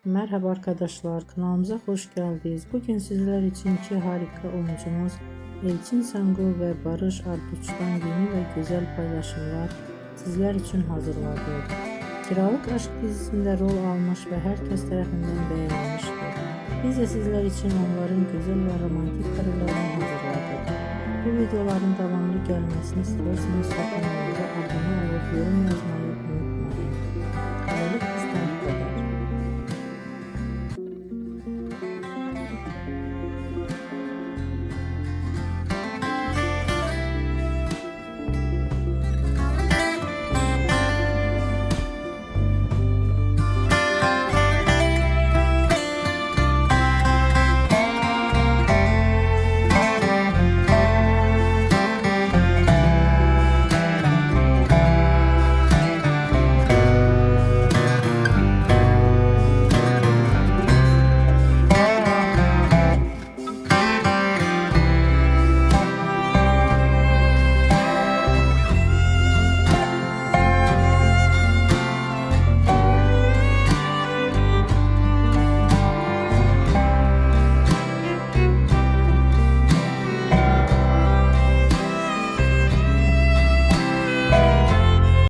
Merhaba arkadaşlar, kanalımıza hoş geldiniz. Bugün sizler için iki harika oyuncumuz Elçin Sangu ve Barış Arduç'tan yeni ve güzel paylaşımlar sizler için hazırladık. Kiralık Aşk dizisinde rol almış ve herkes tarafından beğenilmiştir. Biz de sizler için onların güzel ve romantik karelerini hazırladık. Bu videoların devamlı gelmesini istiyorsanız kanalımıza abone olup yorum yazmayı